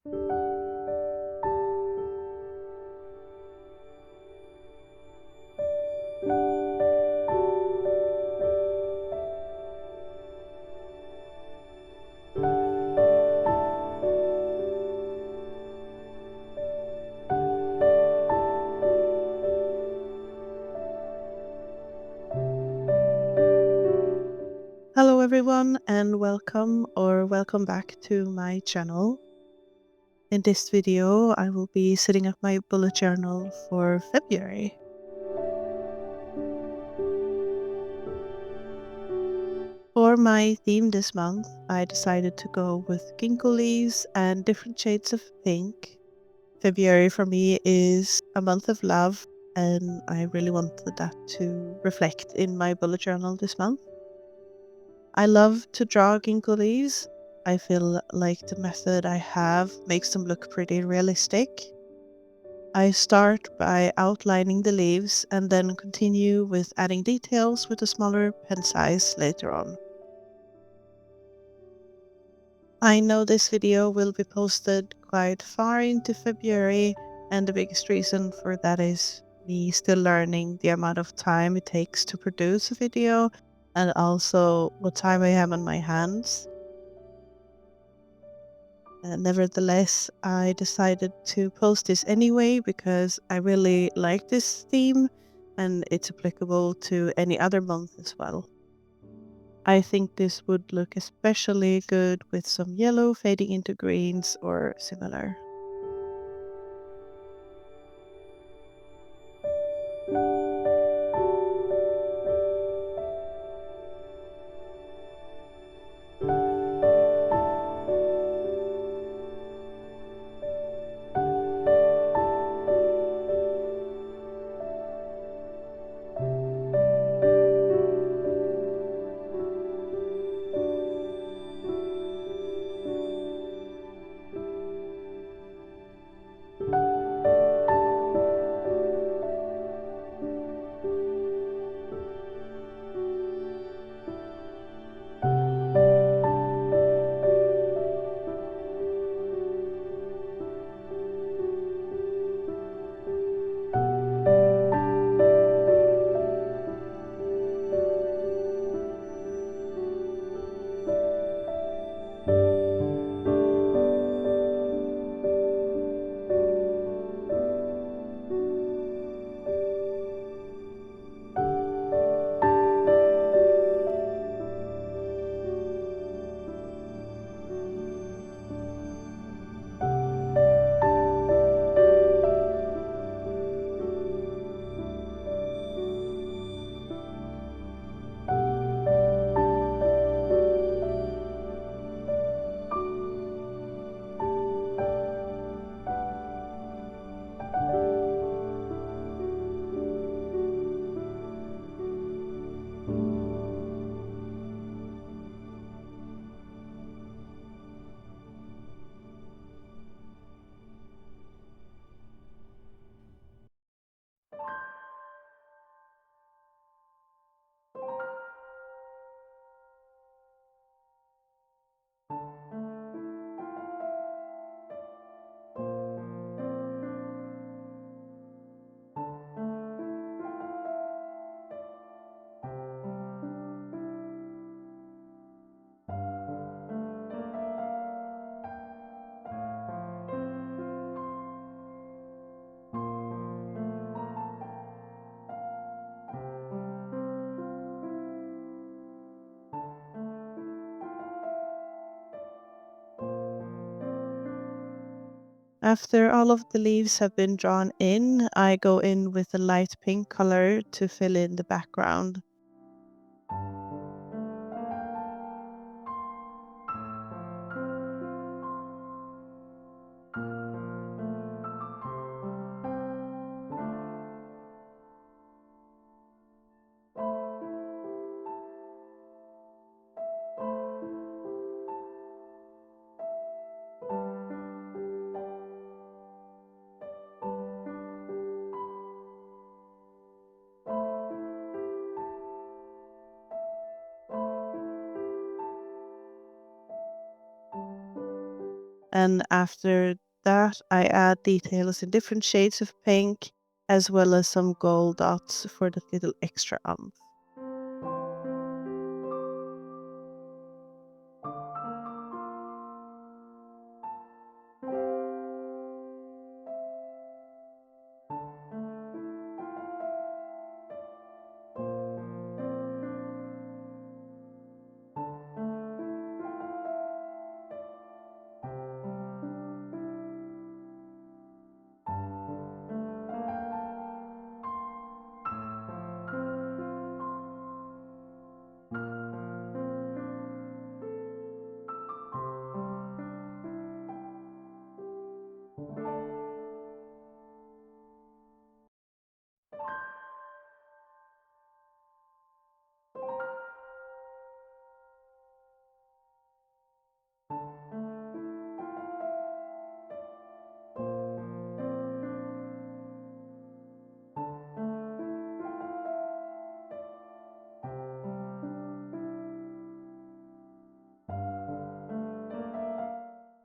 Hello everyone and welcome back to my channel. In this video I will be setting up my bullet journal for February. For my theme this month I decided to go with ginkgo leaves and different shades of pink. February for me is a month of love and I really wanted that to reflect in my bullet journal this month. I love to draw ginkgo leaves. I feel like the method I have makes them look pretty realistic. I start by outlining the leaves and then continue with adding details with a smaller pen size later on. I know this video will be posted quite far into February, and the biggest reason for that is me still learning the amount of time it takes to produce a video and also what time I have on my hands. Nevertheless, I decided to post this anyway because I really like this theme and it's applicable to any other month as well. I think this would look especially good with some yellow fading into greens or similar. After all of the leaves have been drawn in, I go in with a light pink color to fill in the background. And after that, I add details in different shades of pink, as well as some gold dots for that little extra umph.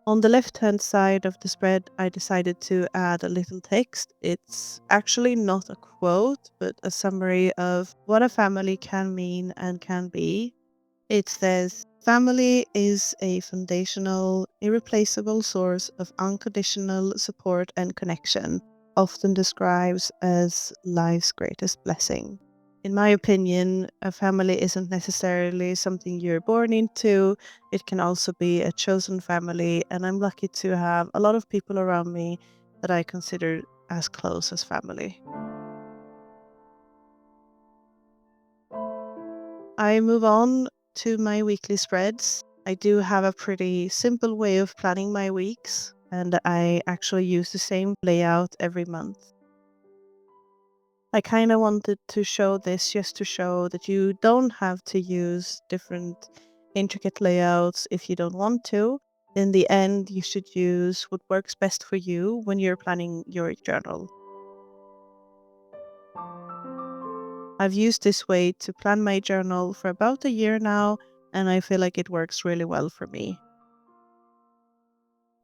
On the left-hand side of the spread, I decided to add a little text. It's actually not a quote, but a summary of what a family can mean and can be. It says, family is a foundational, irreplaceable source of unconditional support and connection, often described as life's greatest blessing. In my opinion, a family isn't necessarily something you're born into. It can also be a chosen family, and I'm lucky to have a lot of people around me that I consider as close as family. I move on to my weekly spreads. I do have a pretty simple way of planning my weeks, and I actually use the same layout every month. I kind of wanted to show this just to show that you don't have to use different intricate layouts if you don't want to. In the end, you should use what works best for you when you're planning your journal. I've used this way to plan my journal for about a year now, and I feel like it works really well for me.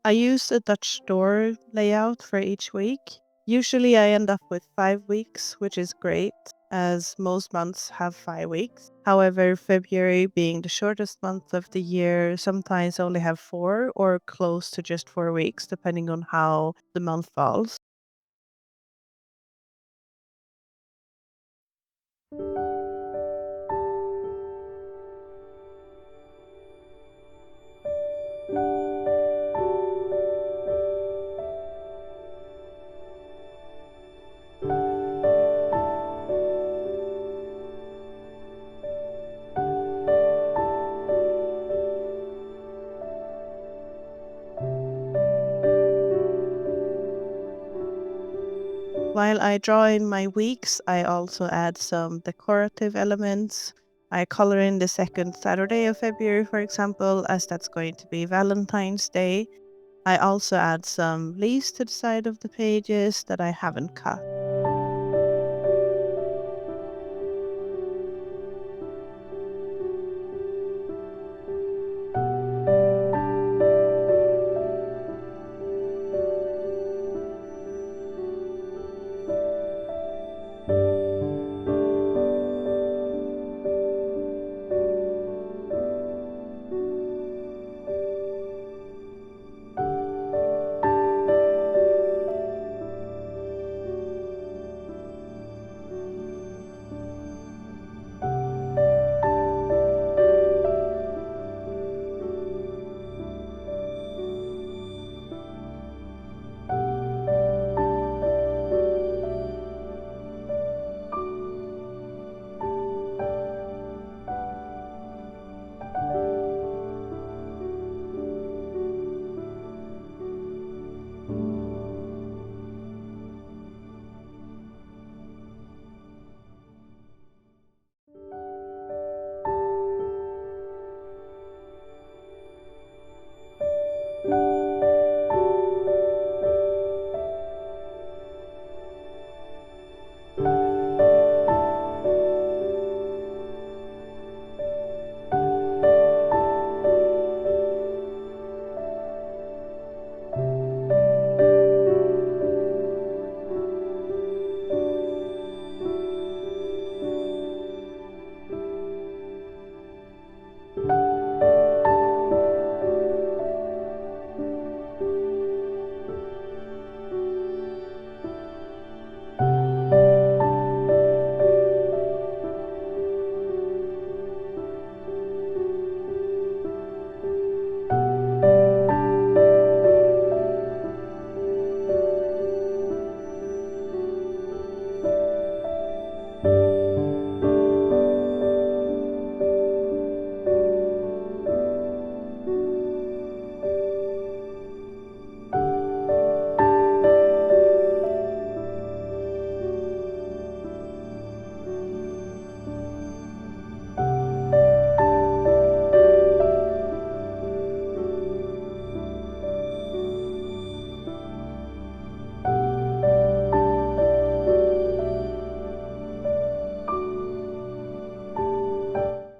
I use a Dutch door layout for each week. Usually I end up with 5 weeks, which is great, as most months have 5 weeks. However, February being the shortest month of the year, sometimes only have 4 or close to just 4 weeks, depending on how the month falls. While I draw in my weeks, I also add some decorative elements. I color in the second Saturday of February, for example, as that's going to be Valentine's Day. I also add some leaves to the side of the pages that I haven't cut.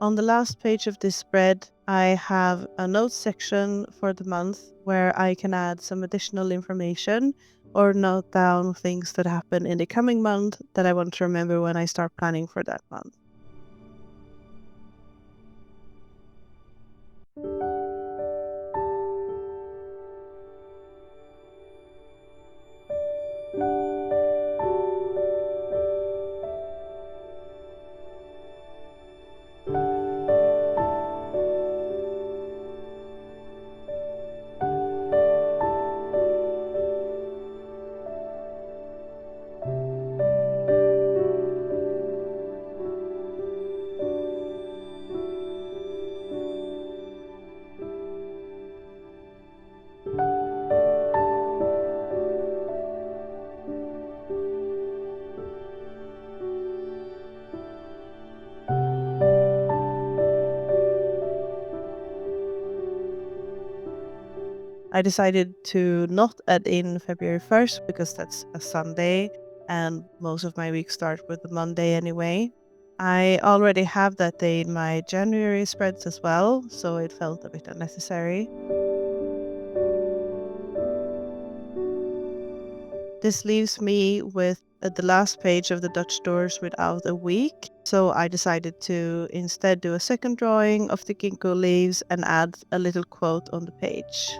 On the last page of this spread, I have a notes section for the month where I can add some additional information or note down things that happen in the coming month that I want to remember when I start planning for that month. I decided to not add in February 1st because that's a Sunday and most of my weeks start with a Monday anyway. I already have that day in my January spreads as well, so it felt a bit unnecessary. This leaves me with the last page of the Dutch doors without a week, so I decided to instead do a second drawing of the ginkgo leaves and add a little quote on the page.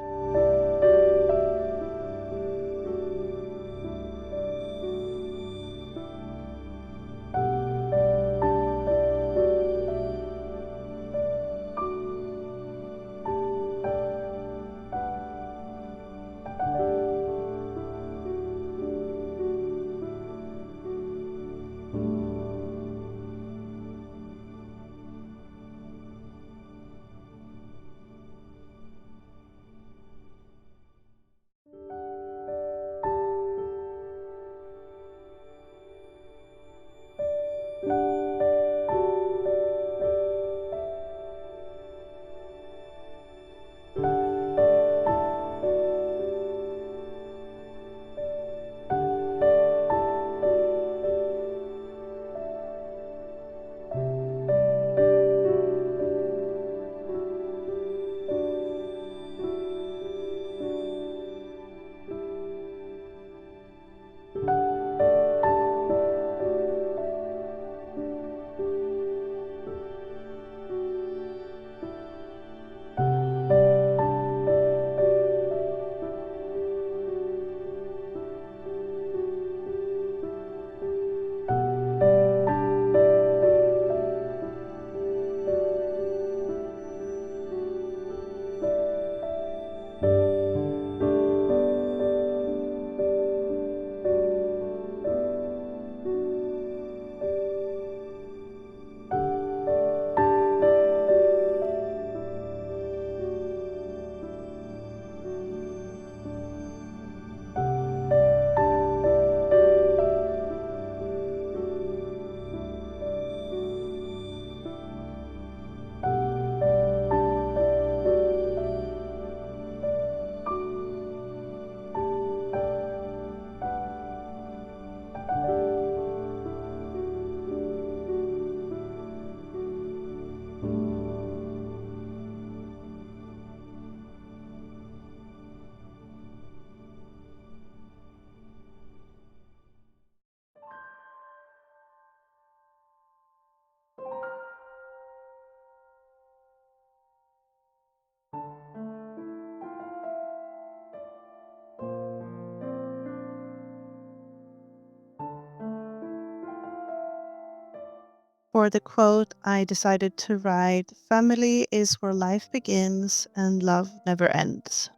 For the quote, I decided to write, "Family is where life begins and love never ends."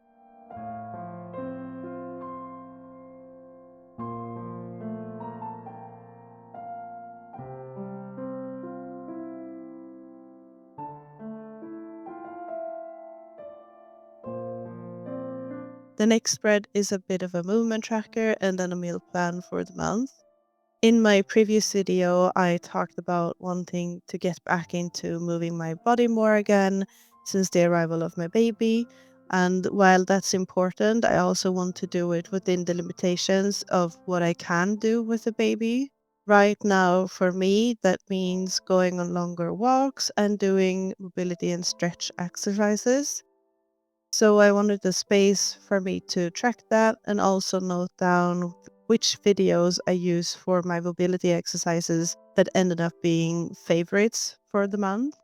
The next spread is a bit of a movement tracker and then a meal plan for the month. In my previous video, I talked about wanting to get back into moving my body more again since the arrival of my baby. And while that's important, I also want to do it within the limitations of what I can do with a baby. Right now, for me, that means going on longer walks and doing mobility and stretch exercises. So I wanted a space for me to track that and also note down which videos I use for my mobility exercises that ended up being favorites for the month.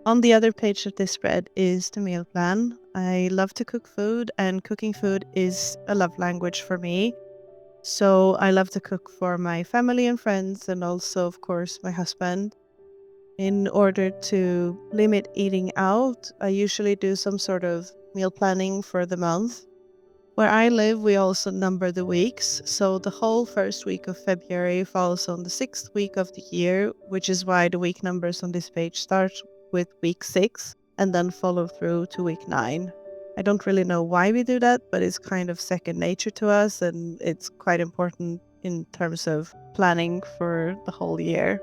On the other page of this spread is the meal plan. I love to cook food, and cooking food is a love language for me. So I love to cook for my family and friends, and also, of course, my husband. In order to limit eating out, I usually do some sort of meal planning for the month. Where I live, we also number the weeks, so the whole first week of February falls on the sixth week of the year, which is why the week numbers on this page start with week 6 and then follow through to week 9. I don't really know why we do that, but it's kind of second nature to us, and it's quite important in terms of planning for the whole year.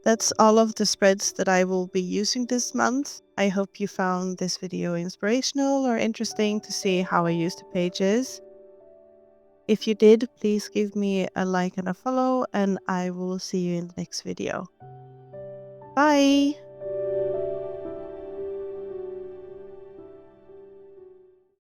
That's all of the spreads that I will be using this month. I hope you found this video inspirational or interesting to see how I use the pages. If you did, please give me a like and a follow, and I will see you in the next video. Bye!